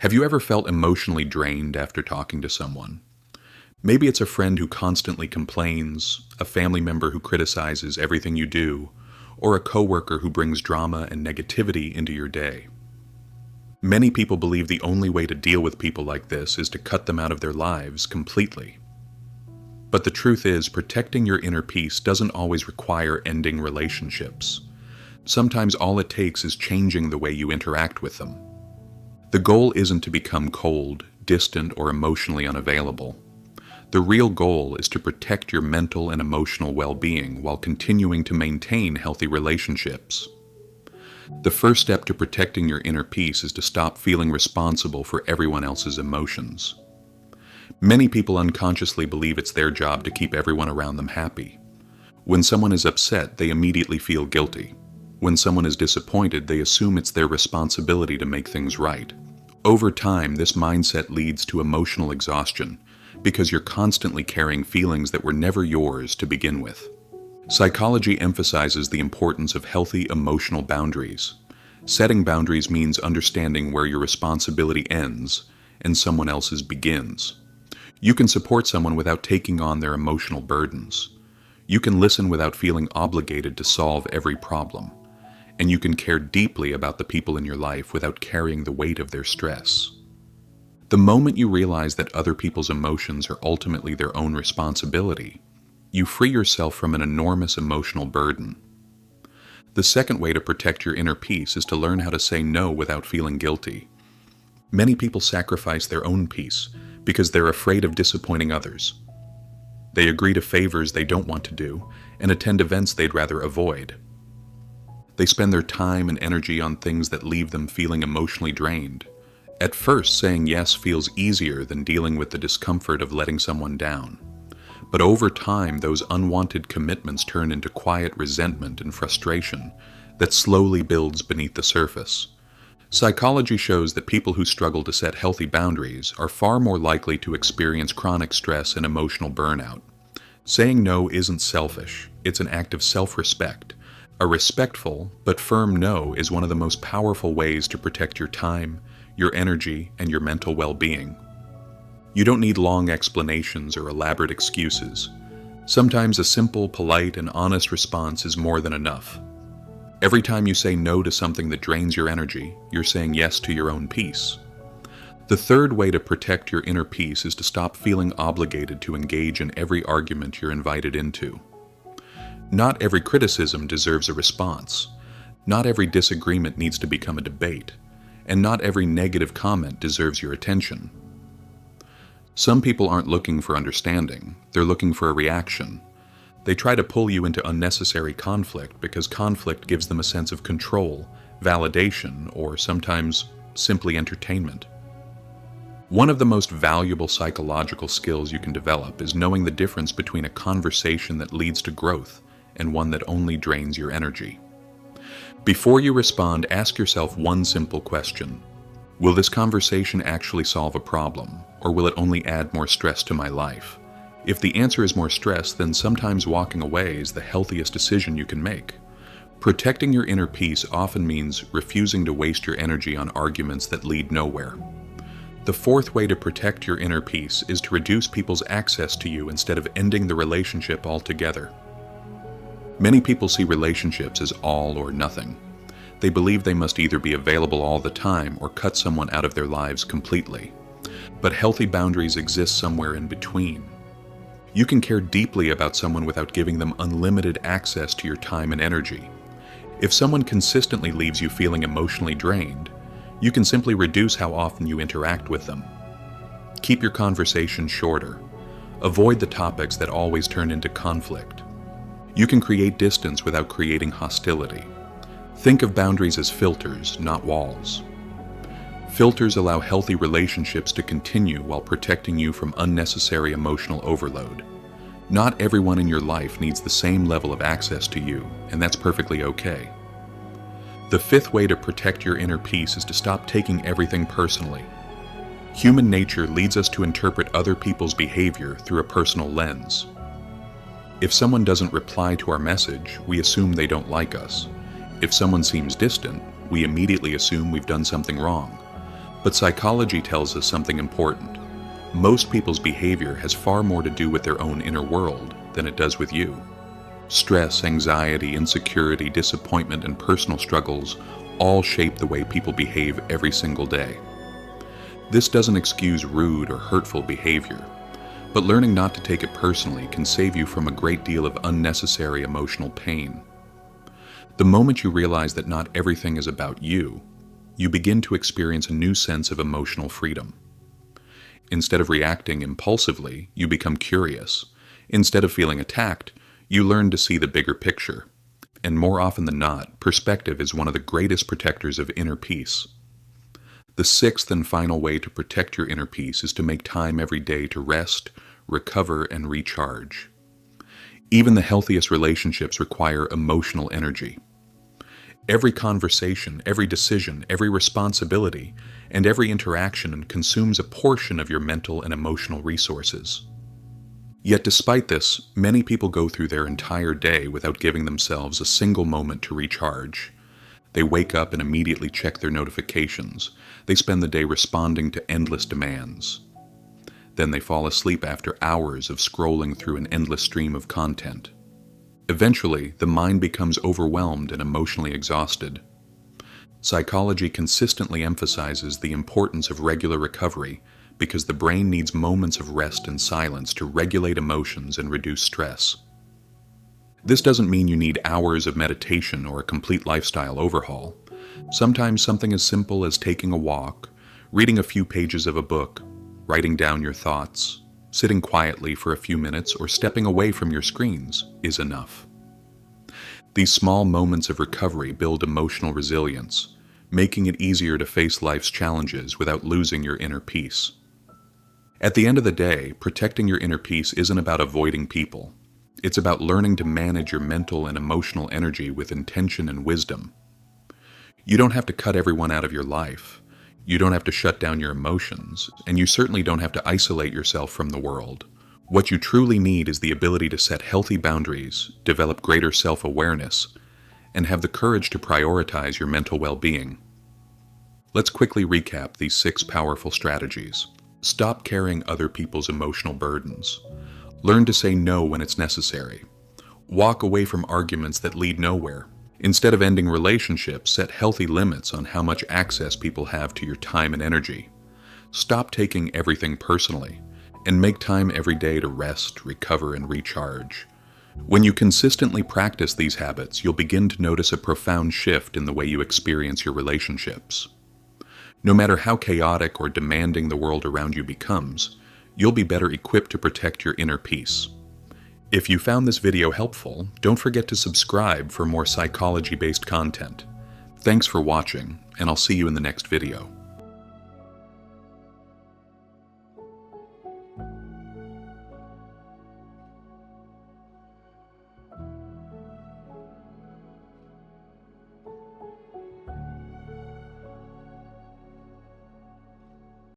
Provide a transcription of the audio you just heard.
Have you ever felt emotionally drained after talking to someone? Maybe it's a friend who constantly complains, a family member who criticizes everything you do, or a coworker who brings drama and negativity into your day. Many people believe the only way to deal with people like this is to cut them out of their lives completely. But the truth is, protecting your inner peace doesn't always require ending relationships. Sometimes all it takes is changing the way you interact with them. The goal isn't to become cold, distant, or emotionally unavailable. The real goal is to protect your mental and emotional well-being while continuing to maintain healthy relationships. The first step to protecting your inner peace is to stop feeling responsible for everyone else's emotions. Many people unconsciously believe it's their job to keep everyone around them happy. When someone is upset, they immediately feel guilty. When someone is disappointed, they assume it's their responsibility to make things right. Over time, this mindset leads to emotional exhaustion because you're constantly carrying feelings that were never yours to begin with. Psychology emphasizes the importance of healthy emotional boundaries. Setting boundaries means understanding where your responsibility ends and someone else's begins. You can support someone without taking on their emotional burdens. You can listen without feeling obligated to solve every problem. And you can care deeply about the people in your life without carrying the weight of their stress. The moment you realize that other people's emotions are ultimately their own responsibility, you free yourself from an enormous emotional burden. The second way to protect your inner peace is to learn how to say no without feeling guilty. Many people sacrifice their own peace because they're afraid of disappointing others. They agree to favors they don't want to do and attend events they'd rather avoid. They spend their time and energy on things that leave them feeling emotionally drained. At first, saying yes feels easier than dealing with the discomfort of letting someone down. But over time, those unwanted commitments turn into quiet resentment and frustration that slowly builds beneath the surface. Psychology shows that people who struggle to set healthy boundaries are far more likely to experience chronic stress and emotional burnout. Saying no isn't selfish, it's an act of self-respect. A respectful but firm no is one of the most powerful ways to protect your time, your energy, and your mental well-being. You don't need long explanations or elaborate excuses. Sometimes a simple, polite, and honest response is more than enough. Every time you say no to something that drains your energy, you're saying yes to your own peace. The third way to protect your inner peace is to stop feeling obligated to engage in every argument you're invited into. Not every criticism deserves a response. Not every disagreement needs to become a debate. And not every negative comment deserves your attention. Some people aren't looking for understanding, they're looking for a reaction. They try to pull you into unnecessary conflict because conflict gives them a sense of control, validation, or sometimes simply entertainment. One of the most valuable psychological skills you can develop is knowing the difference between a conversation that leads to growth and one that only drains your energy. Before you respond, ask yourself one simple question. Will this conversation actually solve a problem, or will it only add more stress to my life? If the answer is more stress, then sometimes walking away is the healthiest decision you can make. Protecting your inner peace often means refusing to waste your energy on arguments that lead nowhere. The fourth way to protect your inner peace is to reduce people's access to you instead of ending the relationship altogether. Many people see relationships as all or nothing. They believe they must either be available all the time or cut someone out of their lives completely. But healthy boundaries exist somewhere in between. You can care deeply about someone without giving them unlimited access to your time and energy. If someone consistently leaves you feeling emotionally drained, you can simply reduce how often you interact with them. Keep your conversation shorter. Avoid the topics that always turn into conflict. You can create distance without creating hostility. Think of boundaries as filters, not walls. Filters allow healthy relationships to continue while protecting you from unnecessary emotional overload. Not everyone in your life needs the same level of access to you, and that's perfectly okay. The fifth way to protect your inner peace is to stop taking everything personally. Human nature leads us to interpret other people's behavior through a personal lens. If someone doesn't reply to our message, we assume they don't like us. If someone seems distant, we immediately assume we've done something wrong. But psychology tells us something important. Most people's behavior has far more to do with their own inner world than it does with you. Stress, anxiety, insecurity, disappointment, and personal struggles all shape the way people behave every single day. This doesn't excuse rude or hurtful behavior, but learning not to take it personally can save you from a great deal of unnecessary emotional pain. The moment you realize that not everything is about you, you begin to experience a new sense of emotional freedom. Instead of reacting impulsively, you become curious. Instead of feeling attacked, you learn to see the bigger picture. And more often than not, perspective is one of the greatest protectors of inner peace. The sixth and final way to protect your inner peace is to make time every day to rest, recover, and recharge. Even the healthiest relationships require emotional energy. Every conversation, every decision, every responsibility, and every interaction consumes a portion of your mental and emotional resources. Yet despite this, many people go through their entire day without giving themselves a single moment to recharge. They wake up and immediately check their notifications. They spend the day responding to endless demands. Then they fall asleep after hours of scrolling through an endless stream of content. Eventually, the mind becomes overwhelmed and emotionally exhausted. Psychology consistently emphasizes the importance of regular recovery because the brain needs moments of rest and silence to regulate emotions and reduce stress. This doesn't mean you need hours of meditation or a complete lifestyle overhaul. Sometimes something as simple as taking a walk, reading a few pages of a book, writing down your thoughts, sitting quietly for a few minutes, or stepping away from your screens is enough. These small moments of recovery build emotional resilience, making it easier to face life's challenges without losing your inner peace. At the end of the day, protecting your inner peace isn't about avoiding people. It's about learning to manage your mental and emotional energy with intention and wisdom. You don't have to cut everyone out of your life. You don't have to shut down your emotions, and you certainly don't have to isolate yourself from the world. What you truly need is the ability to set healthy boundaries, develop greater self-awareness, and have the courage to prioritize your mental well-being. Let's quickly recap these 6 powerful strategies. Stop carrying other people's emotional burdens. Learn to say no when it's necessary. Walk away from arguments that lead nowhere. Instead of ending relationships, set healthy limits on how much access people have to your time and energy. Stop taking everything personally, and make time every day to rest, recover, and recharge. When you consistently practice these habits, you'll begin to notice a profound shift in the way you experience your relationships. No matter how chaotic or demanding the world around you becomes, you'll be better equipped to protect your inner peace. If you found this video helpful, don't forget to subscribe for more psychology-based content. Thanks for watching, and I'll see you in the next video.